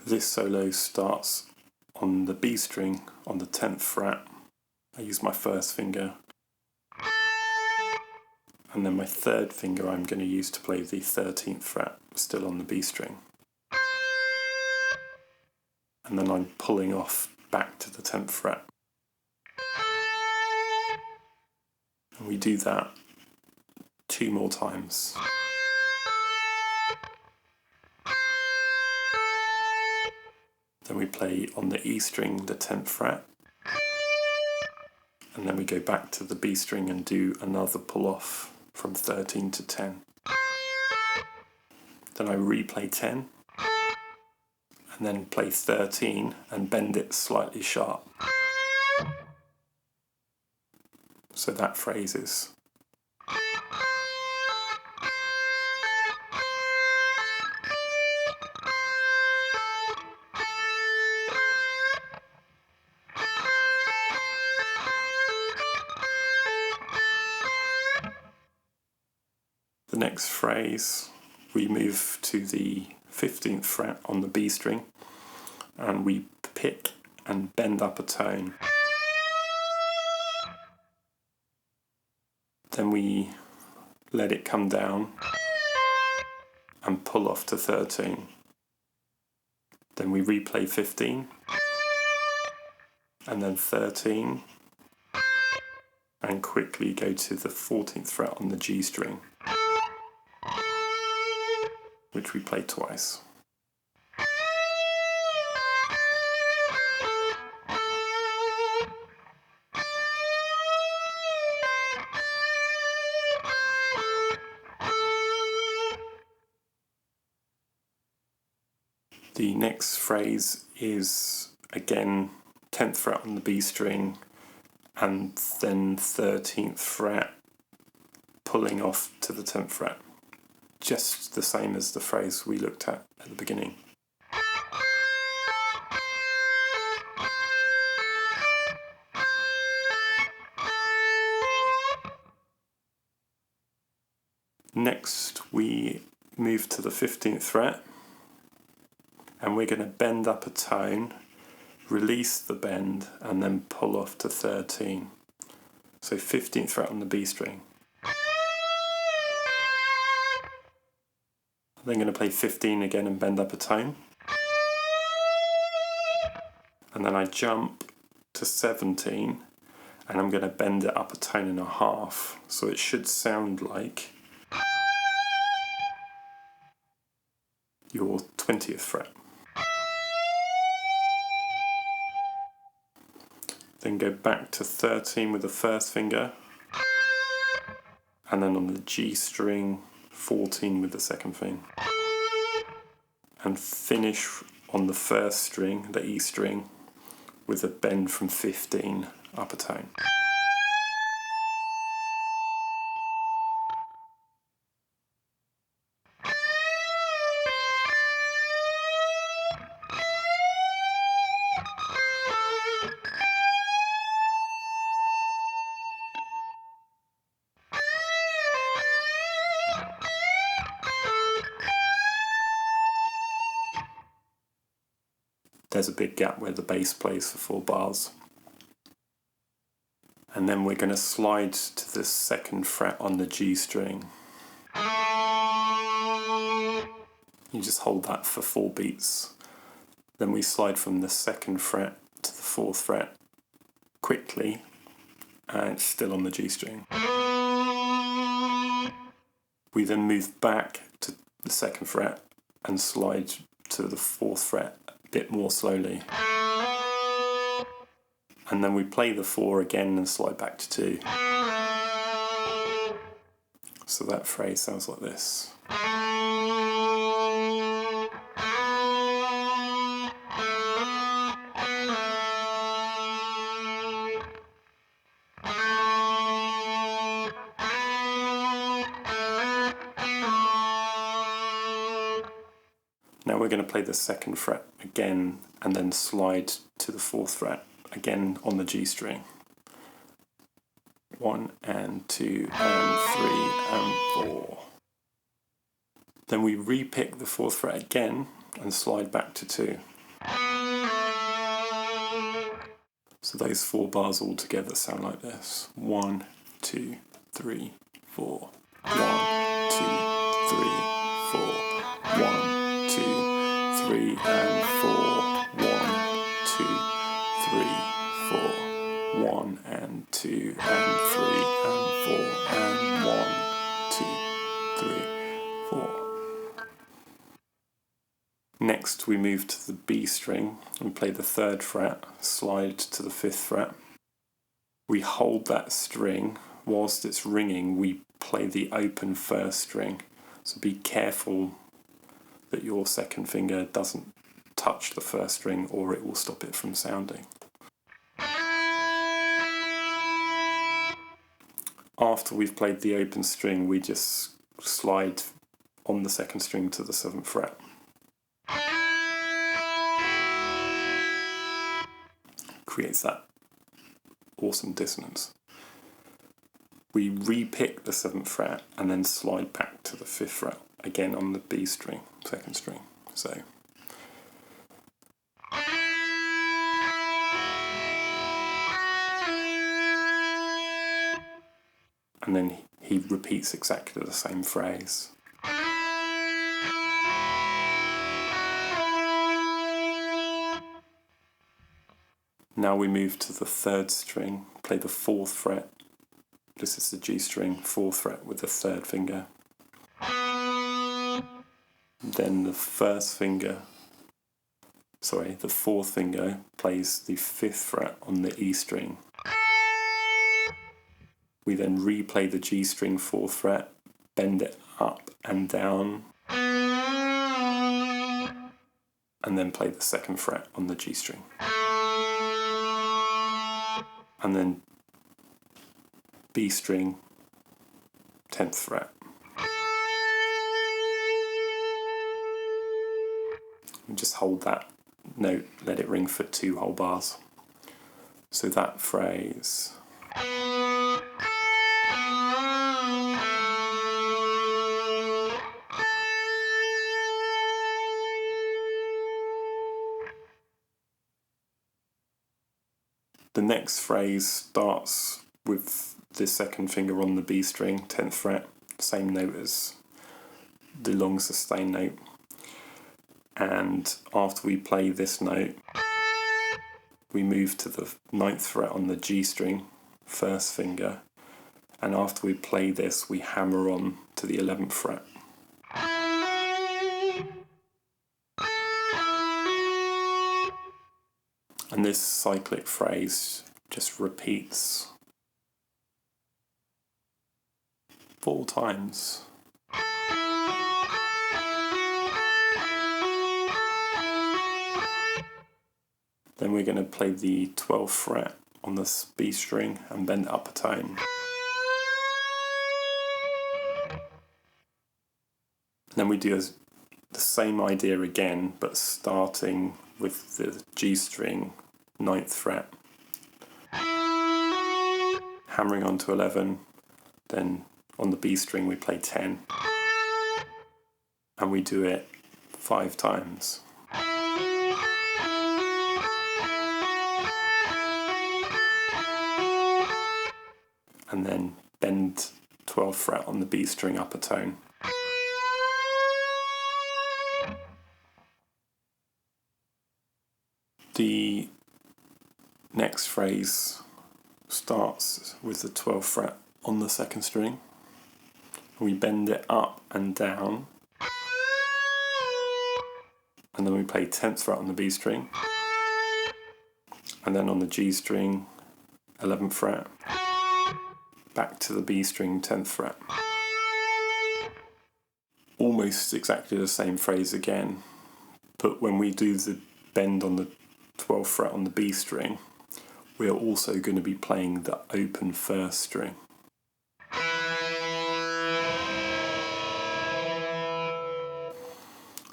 This solo starts on the B string on the 10th fret. I use my first finger, and then my third finger I'm going to use to play the 13th fret, still on the B string. And then I'm pulling off back to the 10th fret. And we do that 2 more times. Then we play on the E string the 10th fret, and then we go back to the B string and do another pull off from 13 to 10. Then I replay 10, and then play 13 and bend it slightly sharp. So that phrase is. The next phrase, we move to the 15th fret on the B string, and we pick and bend up a tone. Then we let it come down and pull off to 13. Then we replay 15, and then 13, and quickly go to the 14th fret on the G string, which we play twice. The next phrase is again 10th fret on the B string and then 13th fret, pulling off to the 10th fret. Just the same as the phrase we looked at the beginning. Next we move to the 15th fret, and we're going to bend up a tone, release the bend, and then pull off to 13. So 15th fret on the B string. I'm then going to play 15 again and bend up a tone. And then I jump to 17, and I'm going to bend it up a tone and a half, so it should sound like your 20th fret. Then go back to 13 with the first finger, and then on the G string 14 with the second finger, and finish on the first string, the E string, with a bend from 15 up a tone. There's a big gap where the bass plays for 4 bars. And then we're going to slide to the 2nd fret on the G string. You just hold that for 4 beats. Then we slide from the 2nd fret to the 4th fret quickly, and it's still on the G string. We then move back to the 2nd fret and slide to the 4th fret a bit more slowly. And then we play the 4 again and slide back to 2. So that phrase sounds like this. Now we're going to play the 2nd fret again and then slide to the 4th fret again on the G string. 1 and 2 and 3 and 4. Then we re-pick the 4th fret again and slide back to 2. So those 4 bars all together sound like this. 1, 2, 3, 4. 1, 2, 3, 4. 1, 2, 3 and 4. 1, 2, 3, 4. 1 and 2 and 3 and 4 and 1, 2, 3, 4. Next we move to the B string and play the 3rd fret, slide to the 5th fret. We hold that string. Whilst it's ringing, we play the open 1st string. So be careful that your 2nd finger doesn't touch the 1st string or it will stop it from sounding. After we've played the open string, we just slide on the 2nd string to the 7th fret. Creates that awesome dissonance. We re-pick the 7th fret and then slide back to the 5th fret, again on the B string, 2nd string. So and then he repeats exactly the same phrase. Now we move to the 3rd string, play the 4th fret. This is the G string, 4th fret with the 3rd finger. Then the 4th finger plays the 5th fret on the E string. We then replay the G string 4th fret, bend it up and down, and then play the 2nd fret on the G string. And then B string, 10th fret. And just hold that note, let it ring for 2 whole bars. So that phrase. The next phrase starts with the 2nd finger on the B string, 10th fret, same note as the long sustain note. And after we play this note, we move to the 9th fret on the G string, 1st finger. And after we play this, we hammer on to the 11th fret. And this cyclic phrase just repeats 4 times. Then we're going to play the 12th fret on the B string and bend it up a tone. And then we do the same idea again, but starting with the G string, 9th fret, hammering on to 11, then on the B string we play 10, and we do it 5 times. And then bend 12th fret on the B string up a tone. The next phrase starts with the 12th fret on the 2nd string. We bend it up and down, and then we play 10th fret on the B string, and then on the G string, 11th fret, back to the B string, 10th fret. Almost exactly the same phrase again, but when we do the bend on the 12th fret on the B string, we are also going to be playing the open 1st string.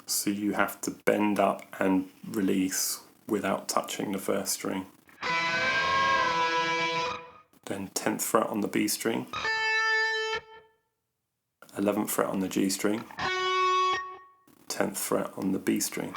So you have to bend up and release without touching the 1st string. Then 10th fret on the B string, 11th fret on the G string, 10th fret on the B string.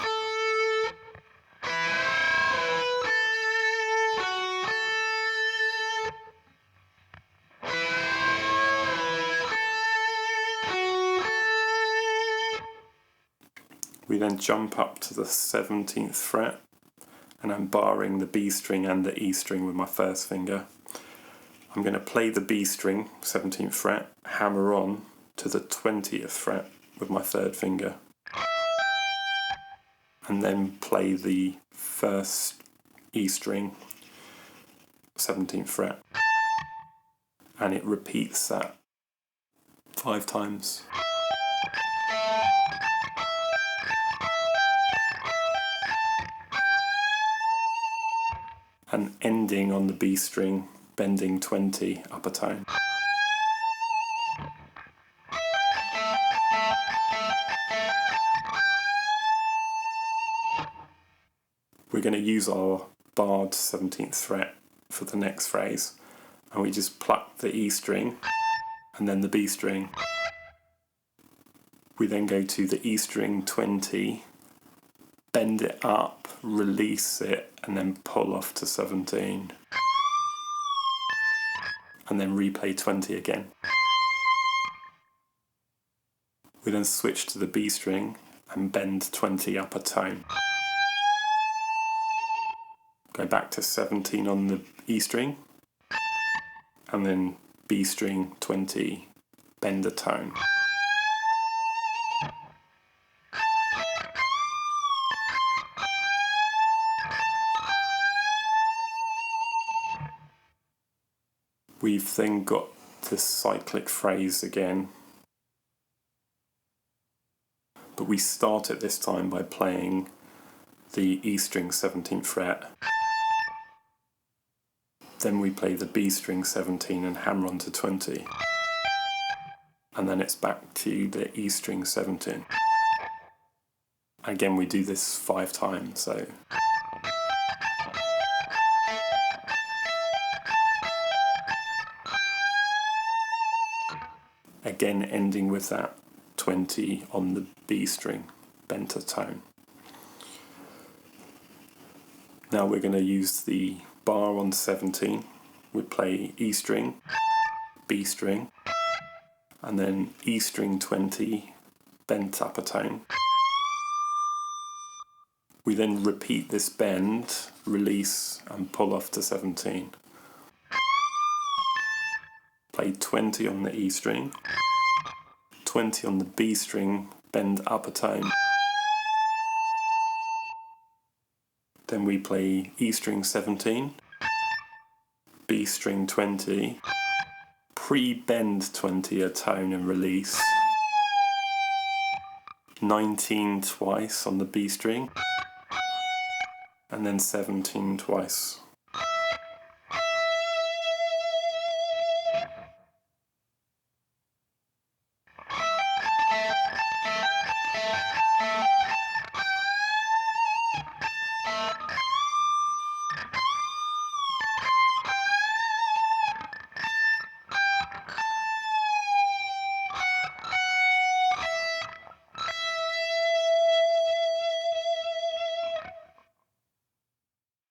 We then jump up to the 17th fret, and I'm barring the B string and the E string with my first finger. I'm going to play the B string, 17th fret, hammer on to the 20th fret with my third finger, and then play the first E string, 17th fret, and it repeats that 5 times. And ending on the B string, bending 20 upper tone. We're going to use our barred 17th fret for the next phrase, and we just pluck the E string and then the B string. We then go to the E string 20, bend it up, release it, and then pull off to 17. And then replay 20 again. We then switch to the B string and bend 20 upper tone. Go back to 17 on the E string, and then B string 20, bend a tone. We've then got this cyclic phrase again, but we start it this time by playing the E string 17th fret, then we play the B string 17 and hammer on to 20, and then it's back to the E string 17. Again, we do this 5 times, so again ending with that 20 on the B string, bent a tone. Now we're going to use the bar on 17. We play E string, B string, and then E string 20, bent upper tone. We then repeat this bend, release, and pull off to 17. Play 20 on the E string, 20 on the B string, bend upper tone. Then we play E string 17, B string 20, pre-bend 20 a tone and release, 19 twice on the B string, and then 17 twice